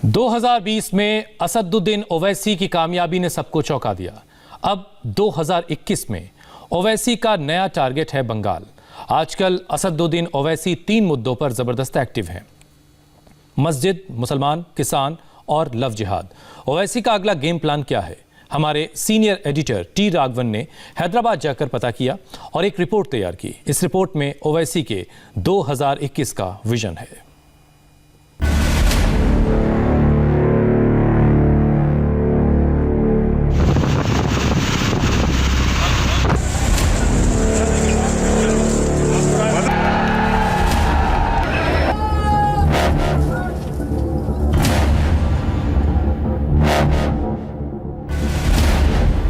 2020 में असदुद्दीन ओवैसी की कामयाबी ने सबको चौंका दिया। अब 2021 में ओवैसी का नया टारगेट है बंगाल। आजकल असदुद्दीन ओवैसी 3 मुद्दों पर जबरदस्त एक्टिव हैं: मस्जिद, मुसलमान, किसान और लव जिहाद। ओवैसी का अगला गेम प्लान क्या है? हमारे सीनियर एडिटर टी राघवन ने हैदराबाद जाकर पता किया और एक रिपोर्ट तैयार की। इस रिपोर्ट में ओवैसी के 2021 का विजन है।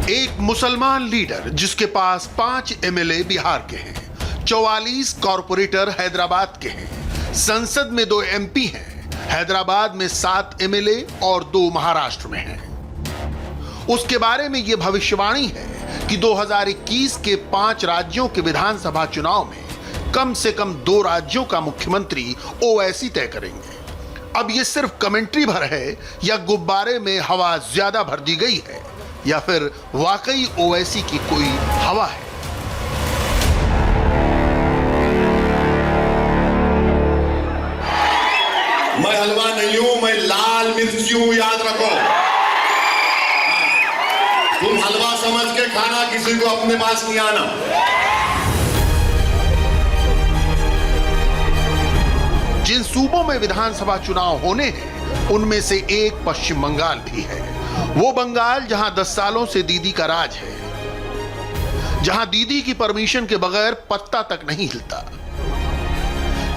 एक मुसलमान लीडर जिसके पास 5 एमएलए बिहार के हैं, 44 कॉरपोरेटर हैदराबाद के हैं, संसद में 2 एमपी हैं, हैदराबाद में 7 एमएलए और 2 महाराष्ट्र में हैं। उसके बारे में यह भविष्यवाणी है कि 2021 के 5 राज्यों के विधानसभा चुनाव में कम से कम 2 राज्यों का मुख्यमंत्री ओवैसी तय करेंगे। अब यह सिर्फ कमेंट्री भर है या गुब्बारे में हवा ज्यादा भर दी गई है या फिर वाकई ओवैसी की कोई हवा है? मैं हलवा नहीं हूं, मैं लाल मिर्ची हूं, याद रखो। तुम हलवा समझ के खाना, किसी को अपने पास नहीं आना। जिन सूबों में विधानसभा चुनाव होने हैं उनमें से एक पश्चिम बंगाल भी है। वो बंगाल जहां 10 सालों से दीदी का राज है, जहां दीदी की परमिशन के बगैर पत्ता तक नहीं हिलता।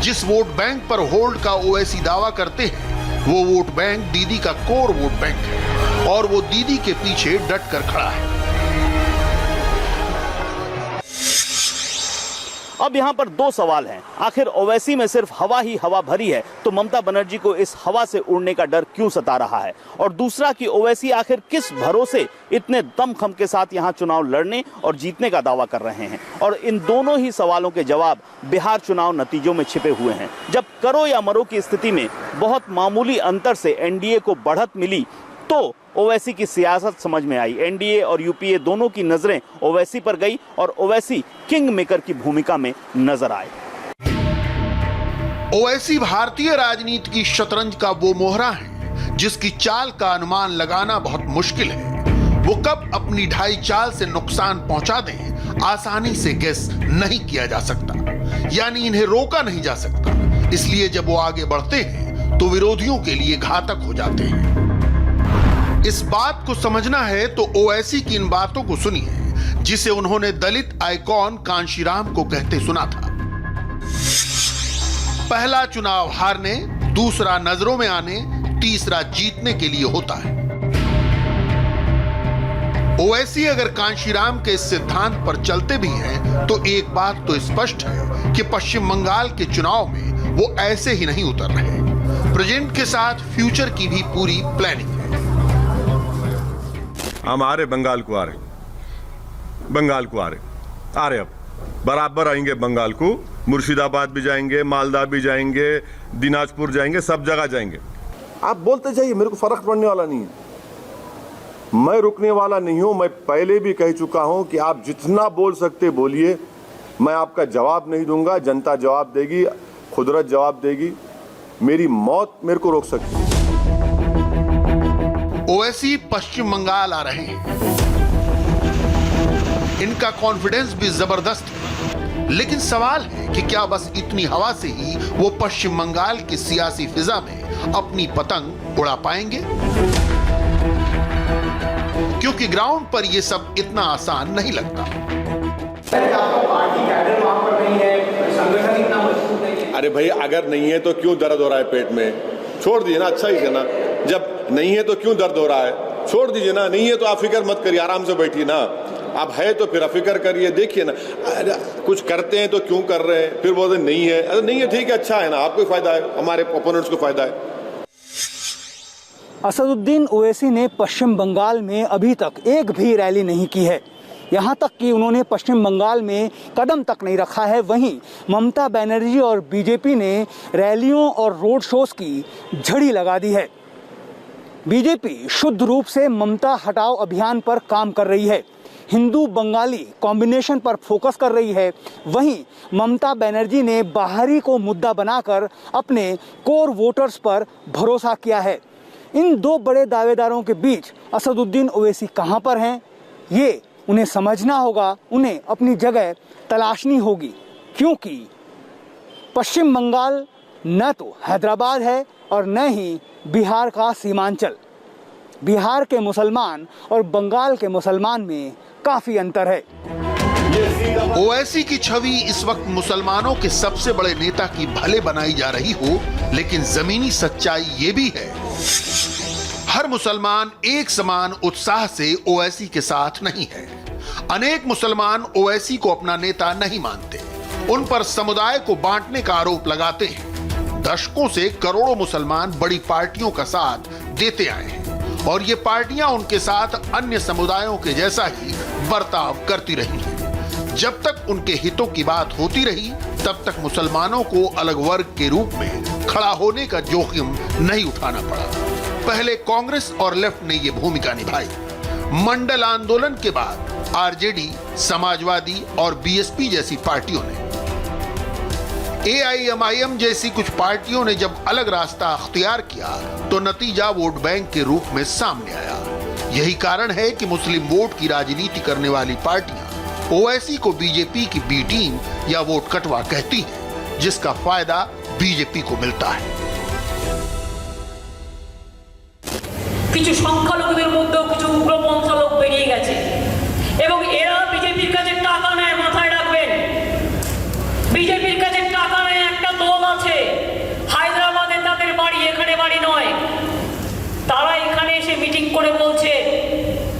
जिस वोट बैंक पर होल्ड का ओवैसी दावा करते हैं, वो वोट बैंक दीदी का कोर वोट बैंक है और वो दीदी के पीछे डट कर खड़ा है। अब यहाँ पर 2 सवाल हैं। आखिर ओवैसी में सिर्फ हवा ही हवा भरी है तो ममता बनर्जी को इस हवा से उड़ने का डर क्यों सता रहा है? और दूसरा कि ओवैसी आखिर किस भरोसे इतने दमखम के साथ यहाँ चुनाव लड़ने और जीतने का दावा कर रहे हैं? और इन दोनों ही सवालों के जवाब बिहार चुनाव नतीजों में छिपे हुए हैं। जब करो या मरो की स्थिति में बहुत मामूली अंतर से एनडीए को बढ़त मिली तो ओवैसी की सियासत समझ में आई। एनडीए और यूपीए दोनों की नजरें ओवैसी पर गई और ओवैसी किंग मेकर की भूमिका में नजर आए। ओवैसी भारतीय राजनीति की शतरंज का वो मोहरा है जिसकी चाल का अनुमान लगाना बहुत मुश्किल है। वो कब अपनी ढाई चाल से नुकसान पहुंचा दें, आसानी से गेस नहीं किया जा सकता, यानी इन्हें रोका नहीं जा सकता। इसलिए जब वो आगे बढ़ते हैं तो विरोधियों के लिए घातक हो जाते हैं। इस बात को समझना है तो ओवैसी की इन बातों को सुनिए जिसे उन्होंने दलित आइकॉन कांशीराम को कहते सुना था। पहला चुनाव हारने, दूसरा नजरों में आने, तीसरा जीतने के लिए होता है। ओवैसी अगर कांशीराम के इस सिद्धांत पर चलते भी हैं तो एक बात तो स्पष्ट है कि पश्चिम बंगाल के चुनाव में वो ऐसे ही नहीं उतर रहे। प्रेजेंट के साथ फ्यूचर की भी पूरी प्लानिंग है। हम आ रहे बंगाल को, आ रहे अब बराबर आएंगे बंगाल को। मुर्शिदाबाद भी जाएंगे, मालदा भी जाएंगे, दिनाजपुर जाएंगे, सब जगह जाएंगे। आप बोलते जाइए, मेरे को फर्क पड़ने वाला नहीं है। मैं रुकने वाला नहीं हूं। मैं पहले भी कह चुका हूं कि आप जितना बोल सकते बोलिए, मैं आपका जवाब नहीं दूंगा। जनता जवाब देगी, कुदरत जवाब देगी। मेरी मौत मेरे को रोक सकती है। ओवैसी पश्चिम बंगाल आ रहे हैं। इनका कॉन्फिडेंस भी जबरदस्त है, लेकिन सवाल है कि क्या बस इतनी हवा से ही वो पश्चिम बंगाल की सियासी फिजा में अपनी पतंग उड़ा पाएंगे? क्योंकि ग्राउंड पर यह सब इतना आसान नहीं लगता। अरे भाई, अगर नहीं है तो क्यों दर्द हो रहा है पेट में? छोड़ दीजिए ना, अच्छा ही है ना। जब नहीं है तो क्यों दर्द हो रहा है? छोड़ दीजिए ना। नहीं है तो आप फिक्र मत करिए, आराम से बैठिए ना। आप है तो फिर फिक्र करिए, देखिए ना। कुछ करते हैं तो क्यों कर रहे हैं? फिर बोलते नहीं है। अरे नहीं है, ठीक है, अच्छा है ना। आपको फायदा है, हमारे ओपोनेंट्स को फायदा है। असदुद्दीन ओवैसी ने पश्चिम बंगाल में अभी तक एक भी रैली नहीं की है। यहाँ तक कि उन्होंने पश्चिम बंगाल में कदम तक नहीं रखा है। वहीं ममता बनर्जी और बीजेपी ने रैलियों और रोड शोज की झड़ी लगा दी है। बीजेपी शुद्ध रूप से ममता हटाओ अभियान पर काम कर रही है, हिंदू बंगाली कॉम्बिनेशन पर फोकस कर रही है। वहीं ममता बनर्जी ने बाहरी को मुद्दा बनाकर अपने कोर वोटर्स पर भरोसा किया है। इन दो बड़े दावेदारों के बीच असदुद्दीन ओवैसी कहां पर हैं, ये उन्हें समझना होगा, उन्हें अपनी जगह तलाशनी होगी, क्योंकि पश्चिम बंगाल न तो हैदराबाद है और न ही बिहार का सीमांचल। बिहार के मुसलमान और बंगाल के मुसलमान में काफी अंतर है। ओवैसी की छवि इस वक्त मुसलमानों के सबसे बड़े नेता की भले बनाई जा रही हो, लेकिन जमीनी सच्चाई ये भी है, हर मुसलमान एक समान उत्साह से ओवैसी के साथ नहीं है। अनेक मुसलमान ओवैसी को अपना नेता नहीं मानते, उन पर समुदाय को बांटने का आरोप लगाते हैं। दशकों से करोड़ों मुसलमान बड़ी पार्टियों का साथ देते आए हैं और ये पार्टियां उनके साथ अन्य समुदायों के जैसा ही बर्ताव करती रही हैं। जब तक उनके हितों की बात होती रही, तब तक मुसलमानों को अलग वर्ग के रूप में खड़ा होने का जोखिम नहीं उठाना पड़ा। पहले कांग्रेस और लेफ्ट ने यह भूमिका निभाई। मंडल आंदोलन के बाद आरजेडी, समाजवादी और बीएसपी जैसी पार्टियों ने, एआईएमआईएम जैसी कुछ पार्टियों ने जब अलग रास्ता अख्तियार किया तो नतीजा वोट बैंक के रूप में सामने आया। यही कारण है कि मुस्लिम वोट की राजनीति करने वाली पार्टियां ओवैसी को बीजेपी की बी टीम या वोट कटवा कहती हैं, जिसका फायदा बीजेपी को मिलता है। কিছু সংখ্যালঘুদের মধ্যেও কিছু উগ্রপন্থা লোক বেরিয়ে গেছে এবং এরা বিজেপির কাছে টাকা নেয়, মাথায় রাখবেন। বিজেপির কাছে টাকা নেয় একটা দল আছে হায়দ্রাবাদে, তাদের বাড়ি এখানে বাড়ি নয়। তারা এখানে এসে মিটিং করে বলছে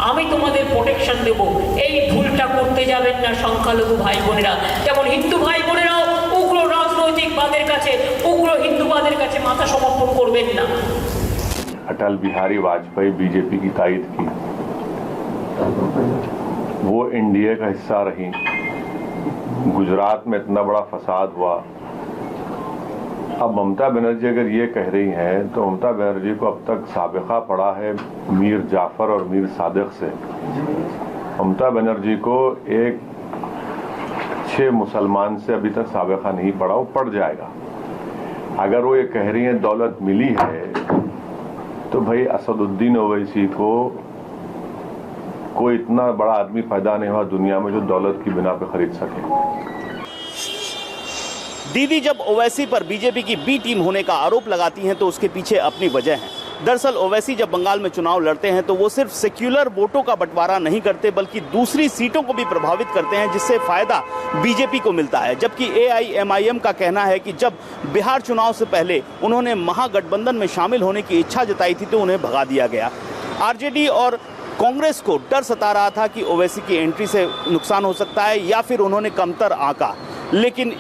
আমি তোমাদের প্রোটেকশন দেব, এই ভুলটা করতে যাবেন না সংখ্যালঘু ভাই বোনেরা। যেমন হিন্দু ভাই বোনেরাও উগ্র রাজনৈতিকবাদের কাছে, উগ্র হিন্দুবাদের কাছে মাথা সমর্পণ করবেন না। अटल बिहारी वाजपेयी बीजेपी की कायद की, वो एनडीए का हिस्सा रही। गुजरात में इतना बड़ा फसाद हुआ। अब ममता बनर्जी अगर ये कह रही हैं तो ममता बनर्जी को अब तक साबिका पड़ा है मीर जाफर और मीर सादिक से। ममता बनर्जी को एक 6 मुसलमान से अभी तक साबिका नहीं पड़ा, वो पड़ जाएगा। अगर वो ये कह रही हैं दौलत मिली है, तो भाई असदुद्दीन ओवैसी को कोई इतना बड़ा आदमी पैदा नहीं हुआ दुनिया में जो दौलत की बिना पे खरीद सके। दीदी जब ओवैसी पर बीजेपी की बी टीम होने का आरोप लगाती हैं तो उसके पीछे अपनी वजह है। दरअसल ओवैसी जब बंगाल में चुनाव लड़ते हैं तो वो सिर्फ सेक्युलर वोटों का बंटवारा नहीं करते, बल्कि दूसरी सीटों को भी प्रभावित करते हैं, जिससे फायदा बीजेपी को मिलता है। जबकि एआईएमआईएम का कहना है कि जब बिहार चुनाव से पहले उन्होंने महागठबंधन में शामिल होने की इच्छा जताई थी तो उन्हें भगा दिया गया। आरजेडी और कांग्रेस को डर सता रहा था कि ओवैसी की एंट्री से नुकसान हो सकता है या फिर उन्होंने कमतर आंका। लेकिन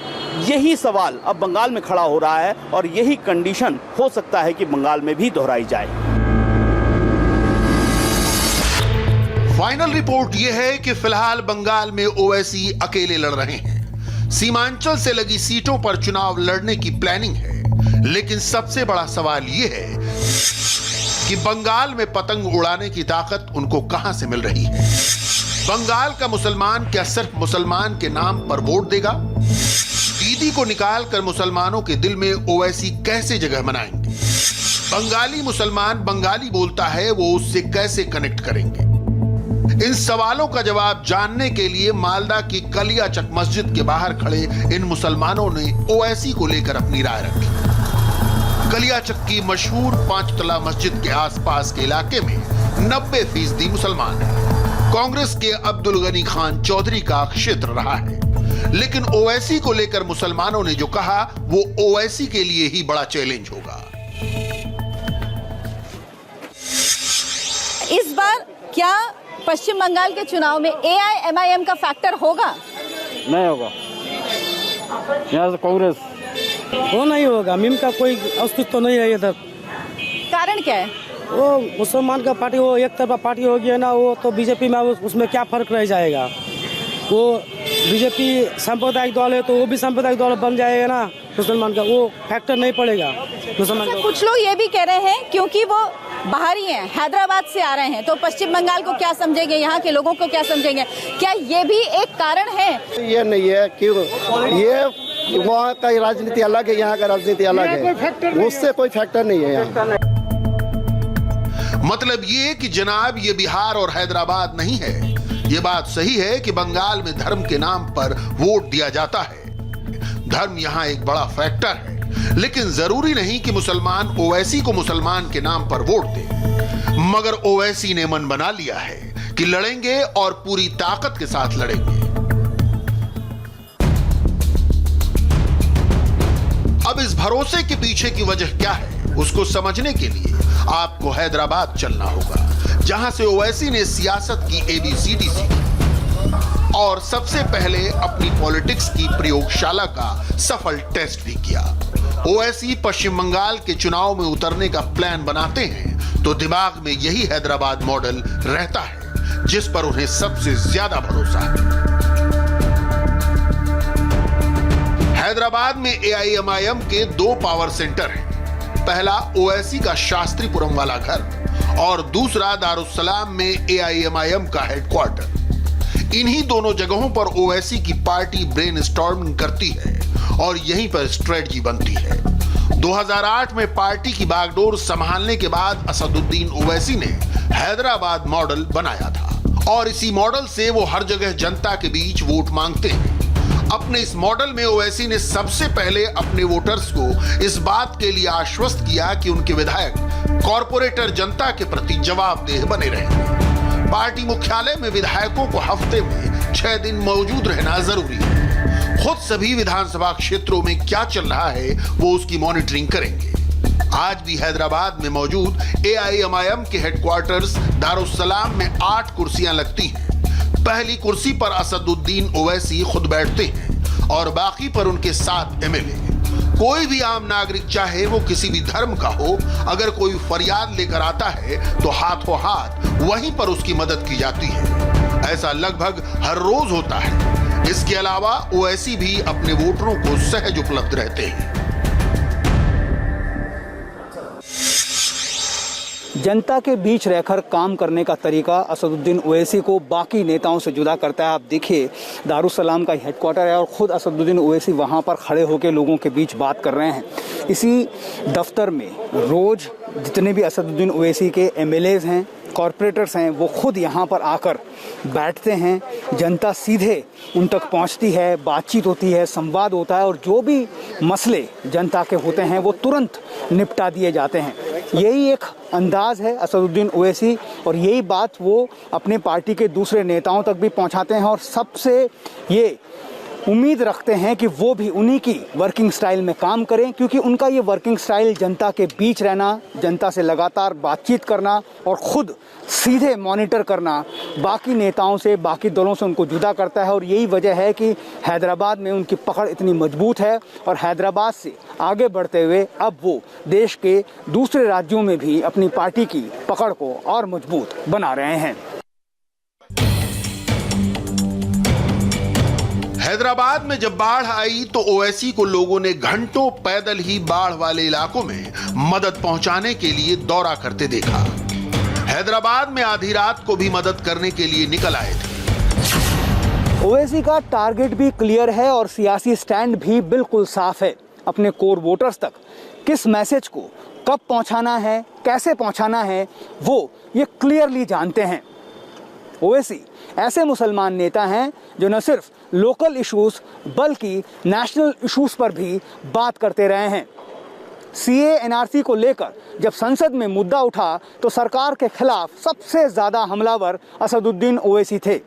यही सवाल अब बंगाल में खड़ा हो रहा है और यही कंडीशन हो सकता है कि बंगाल में भी दोहराई जाए। फाइनल रिपोर्ट यह है कि फिलहाल बंगाल में ओवैसी अकेले लड़ रहे हैं। सीमांचल से लगी सीटों पर चुनाव लड़ने की प्लानिंग है, लेकिन सबसे बड़ा सवाल यह है कि बंगाल में पतंग उड़ाने की ताकत उनको कहां से मिल रही है। बंगाल का मुसलमान क्या सिर्फ मुसलमान के नाम पर वोट देगा? दीदी को निकालकर मुसलमानों के दिल में ओवैसी कैसे जगह बनाएंगे? बंगाली मुसलमान बंगाली बोलता है, वो उससे कैसे कनेक्ट करेंगे? इन सवालों का जवाब जानने के लिए मालदा की कलियाचक मस्जिद के बाहर खड़े इन मुसलमानों ने ओवैसी को लेकर अपनी राय रखी। कलियाचक की मशहूर 5 तला मस्जिद के आसपास के इलाके में 90% मुसलमान हैं। कांग्रेस के अब्दुल गनी खान चौधरी का क्षेत्र रहा है, लेकिन ओवैसी को लेकर मुसलमानों ने जो कहा वो ओवैसी के लिए ही बड़ा चैलेंज होगा। इस बार क्या पश्चिम बंगाल के चुनाव में एआईएमआईएम का फैक्टर होगा? नहीं होगा। यहाँ से कांग्रेस वो नहीं होगा। मीम का कोई अस्तित्व तो नहीं है इधर। कारण क्या है? वो मुसलमान का पार्टी, वो एक तरफा पार्टी हो गया ना, वो तो बीजेपी में उसमें क्या फर्क रह जाएगा। वो बीजेपी सांप्रदायिक दल है तो वो भी सांप्रदायिक दल बन जाएगा ना। मुसलमान का वो फैक्टर नहीं पड़ेगा मुसलमान का। कुछ लोग ये भी कह रहे हैं क्योंकि वो बाहरी हैं, हैदराबाद से आ रहे हैं, तो पश्चिम बंगाल को क्या समझेंगे, यहाँ के लोगों को क्या समझेंगे, क्या ये भी एक कारण है? ये नहीं है, क्यों? ये वहाँ का राजनीति अलग है, यहाँ का राजनीति अलग है, उससे कोई फैक्टर नहीं है यहाँ। मतलब ये कि जनाब ये बिहार और हैदराबाद नहीं है। ये बात सही है कि बंगाल में धर्म के नाम पर वोट दिया जाता है। धर्म यहाँ एक बड़ा फैक्टर है, लेकिन जरूरी नहीं कि मुसलमान ओवैसी को मुसलमान के नाम पर वोट दे। मगर ओवैसी ने मन बना लिया है कि लड़ेंगे और पूरी ताकत के साथ लड़ेंगे। अब इस भरोसे के पीछे की वजह क्या है, उसको समझने के लिए आपको हैदराबाद चलना होगा, जहां से ओवैसी ने सियासत की ABCD सीखी और सबसे पहले अपनी पॉलिटिक्स की प्रयोगशाला का सफल टेस्ट भी किया। ओवैसी पश्चिम बंगाल के चुनाव में उतरने का प्लान बनाते हैं तो दिमाग में यही हैदराबाद मॉडल रहता है, जिस पर उन्हें सबसे ज्यादा भरोसा है। हैदराबाद में AIMIM के 2 पावर सेंटर हैं। पहला ओवैसी का शास्त्रीपुरम वाला घर और दूसरा दारुस्सलाम में AIMIM का हेडक्वार्टर। इन्हीं दोनों जगहों पर ओवैसी की पार्टी ब्रेनस्टॉर्मिंग करती है और यहीं पर स्ट्रेटजी बनती है। 2008 में पार्टी की बागडोर संभालने के बाद असदुद्दीन ओवैसी ने हैदराबाद मॉडल बनाया था और इसी मॉडल से वो हर जगह जनता के बीच वोट मांगते हैं। अपने इस मॉडल में ओवैसी ने सबसे पहले अपने वोटर्स को इस बात के लिए आश्वस्त किया कि उनके विधायक कॉरपोरेटर जनता के प्रति जवाबदेह बने रहेंगे। पार्टी मुख्यालय में विधायकों को हफ्ते में 6 दिन मौजूद रहना जरूरी है। खुद सभी विधानसभा क्षेत्रों में क्या चल रहा है वो उसकी मॉनिटरिंग करेंगे। आज भी हैदराबाद में मौजूद AIMIM के हेडक्वार्टर्स दारुस्सलाम में 8 कुर्सियां लगती हैं। पहली कुर्सी पर असदुद्दीन ओवैसी खुद बैठते हैं और बाकी पर उनके 7 MLA। कोई भी आम नागरिक चाहे वो किसी भी धर्म का हो, अगर कोई फरियाद लेकर आता है तो हाथों हाथ वहीं पर उसकी मदद की जाती है। ऐसा लगभग हर रोज होता है। इसके अलावा ओवैसी भी अपने वोटरों को सहज उपलब्ध रहते हैं। जनता के बीच रहकर काम करने का तरीका असदुद्दीन ओवैसी को बाकी नेताओं से जुदा करता है। आप देखिए, दारुस्सलाम का हेडक्वार्टर है और ख़ुद असदुद्दीन ओवैसी वहाँ पर खड़े होकर लोगों के बीच बात कर रहे हैं। इसी दफ्तर में रोज़ जितने भी असदुद्दीन ओवैसी के MLAs हैं, कॉरपोरेटर्स हैं, वो खुद यहाँ पर आकर बैठते हैं। जनता सीधे उन तक पहुँचती है, बातचीत होती है, संवाद होता है और जो भी मसले जनता के होते हैं वो तुरंत निपटा दिए जाते हैं। यही एक अंदाज है असदुद्दीन ओवैसी और यही बात वो अपने पार्टी के दूसरे नेताओं तक भी पहुंचाते हैं और सबसे ये उम्मीद रखते हैं कि वो भी उन्हीं की वर्किंग स्टाइल में काम करें, क्योंकि उनका ये वर्किंग स्टाइल जनता के बीच रहना, जनता से लगातार बातचीत करना और ख़ुद सीधे मॉनिटर करना बाकी नेताओं से, बाकी दलों से उनको जुदा करता है। और यही वजह है कि हैदराबाद में उनकी पकड़ इतनी मजबूत है और हैदराबाद से आगे बढ़ते हुए अब वो देश के दूसरे राज्यों में भी अपनी पार्टी की पकड़ को और मजबूत बना रहे हैं। हैदराबाद में जब बाढ़ आई तो ओवैसी को लोगों ने घंटों पैदल ही बाढ़ वाले इलाकों में मदद पहुंचाने के लिए दौरा करते देखा। हैदराबाद में आधी रात को भी मदद करने के लिए निकल आए थे। ओवैसी का टारगेट भी क्लियर है और सियासी स्टैंड भी बिल्कुल साफ है। अपने कोर वोटर्स तक किस मैसेज को कब पहुंचाना है, कैसे पहुंचाना है, वो ये क्लियरली जानते हैं। ओवैसी ऐसे मुसलमान नेता हैं जो न सिर्फ लोकल इश्यूज बल्कि नेशनल इश्यूज पर भी बात करते रहे हैं। CAA NRC को लेकर जब संसद में मुद्दा उठा तो सरकार के खिलाफ सबसे ज़्यादा हमलावर असदुद्दीन ओवैसी थे।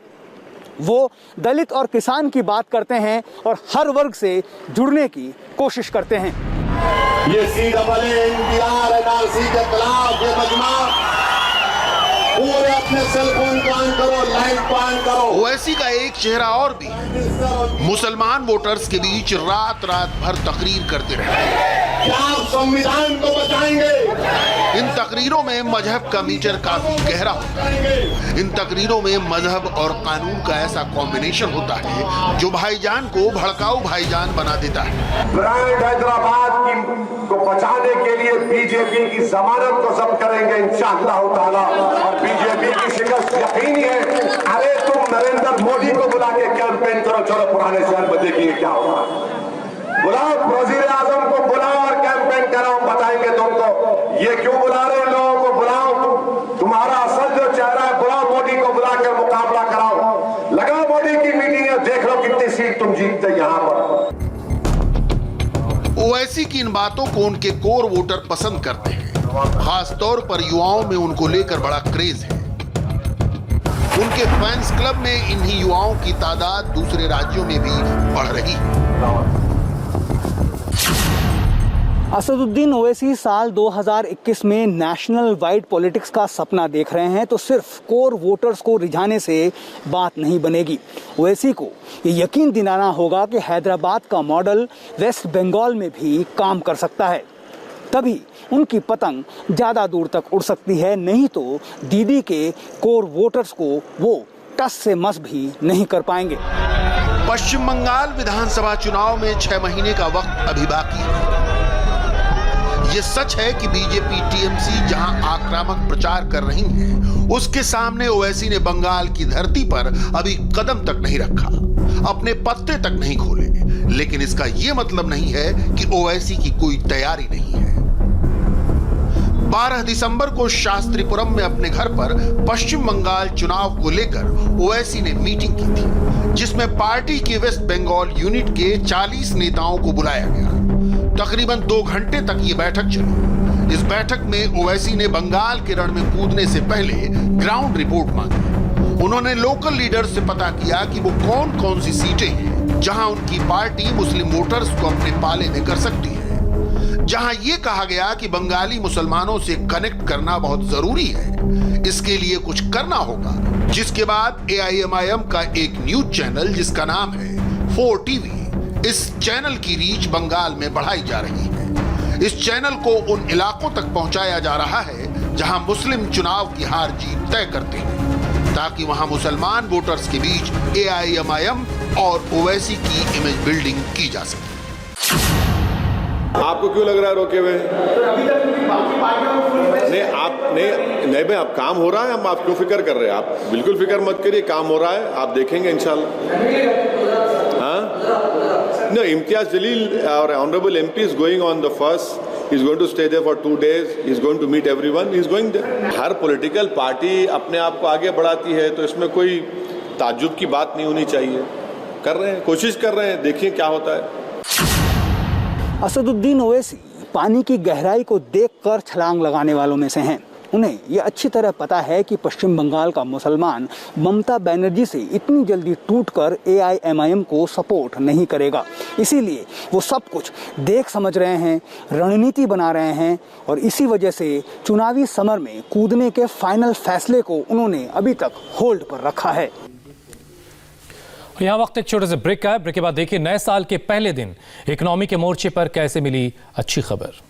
वो दलित और किसान की बात करते हैं और हर वर्ग से जुड़ने की कोशिश करते हैं। ये CAA NRC के खिलाफ ये मजमा पूरे अपने सेल फोन को ऑन करो, लाइट को ऑन करो। ओवैसी का एक चेहरा और भी है। मुसलमान वोटर्स के बीच रात रात भर तकरीर करते रहे। क्या आप संविधान को बचाएंगे? इन तकरीरों में मजहब का मीटर काफी गहरा होता है। इन तकरीरों में मजहब और कानून का ऐसा कॉम्बिनेशन होता है जो भाईजान को भड़काऊ भाईजान बना देता है। ब्रांड हैदराबाद को बचाने के लिए बीजेपी की जमानत को जब्त करेंगे इंशाअल्लाह ताला, और बीजेपी की शिकस्त यकीनी है। अरे तुम नरेंद्र मोदी को बुला के कैंपेन करो, चलो पुराने शहर में देखिए क्या होगा। बुलाओ वजीर आजम को, बुलाओ और कैंपेन कराओ, बताएंगे तुमको। ये क्यों बुला रहे हो लोगों को? बुलाओ, तुम्हारा असल जो चेहरा है, बुलाओ मोदी को, बुलाकर मुकाबला कराओ। लगाओ मोदी की मीटिंग है, देख लो कितनी सीट तुम जीतते यहाँ पर। ओवैसी की इन बातों को उनके कोर वोटर पसंद करते हैं। खासतौर पर युवाओं में उनको लेकर बड़ा क्रेज है। उनके फैंस क्लब में इन्हीं युवाओं की तादाद दूसरे राज्यों में भी बढ़ रही है। असदुद्दीन ओवैसी साल 2021 में नेशनल वाइड पॉलिटिक्स का सपना देख रहे हैं तो सिर्फ कोर वोटर्स को रिझाने से बात नहीं बनेगी। ओवैसी को ये यकीन दिलाना होगा कि हैदराबाद का मॉडल वेस्ट बंगाल में भी काम कर सकता है। तभी उनकी पतंग ज़्यादा दूर तक उड़ सकती है, नहीं तो दीदी के कोर वोटर्स को वो टस से मस भी नहीं कर पाएंगे। पश्चिम बंगाल विधानसभा चुनाव में 6 महीने का वक्त अभी बाकी है। ये सच है कि बीजेपी टीएमसी जहां आक्रामक प्रचार कर रही है, उसके सामने ओवैसी ने बंगाल की धरती पर अभी कदम तक नहीं रखा, अपने पत्ते तक नहीं खोले। लेकिन इसका यह मतलब नहीं है कि ओवैसी की कोई तैयारी नहीं है। 12 दिसंबर को शास्त्रीपुरम में अपने घर पर पश्चिम बंगाल चुनाव को लेकर ओवैसी ने मीटिंग की थी, जिसमें पार्टी के वेस्ट बंगाल यूनिट के 40 नेताओं को बुलाया गया। तकरीबन 2 घंटे तक ये बैठक चली। इस बैठक में ओवैसी ने बंगाल के रण में कूदने से पहले ग्राउंड रिपोर्ट मांगी। उन्होंने लोकल लीडर से पता किया कि वो कौन कौन सी सीटें हैं जहां उनकी पार्टी मुस्लिम वोटर्स को अपने पाले में कर सकती है। जहां ये कहा गया कि बंगाली मुसलमानों से कनेक्ट करना बहुत जरूरी है, इसके लिए कुछ करना होगा। जिसके बाद AIMIM का एक न्यूज चैनल जिसका नाम है 4 TV, इस चैनल की रीच बंगाल में बढ़ाई जा रही है। इस चैनल को उन इलाकों तक पहुंचाया जा रहा है जहां मुस्लिम चुनाव की हार जीत तय करते हैं, ताकि वहां मुसलमान वोटर्स के बीच AIMIM और ओवैसी की इमेज बिल्डिंग की जा सके। आपको क्यों लग रहा है रोके हुए? नहीं भाई, आप काम हो रहा है, हम आप क्यों फिक्र कर रहे हैं? आप बिल्कुल फिक्र मत करिए, काम हो रहा है, आप देखेंगे इंशाल्लाह। हाँ, no, Imtiaz Jaleel, our honorable MP is going on the first. He's going to stay there for 2 days. He's going to meet everyone. He's going there. Her political party अपने आप को आगे बढ़ाती है, तो इसमें कोई ताज्जुब की बात नहीं होनी चाहिए। कर रहे हैं, कोशिश कर रहे हैं, देखिए क्या होता है। असदुद्दीन ओवैसी पानी की गहराई को देखकर छलांग लगाने वालों में से हैं। उन्हें यह अच्छी तरह पता है कि पश्चिम बंगाल का मुसलमान ममता बनर्जी से इतनी जल्दी टूटकर AIMIM को सपोर्ट नहीं करेगा। इसीलिए वो सब कुछ देख समझ रहे हैं, रणनीति बना रहे हैं, और इसी वजह से चुनावी समर में कूदने के फाइनल फैसले को उन्होंने अभी तक होल्ड पर रखा है। यहाँ वक्त एक छोटे से ब्रेक का है। ब्रेक के बाद देखिए नए साल के पहले दिन इकोनॉमी के मोर्चे पर कैसे मिली अच्छी खबर।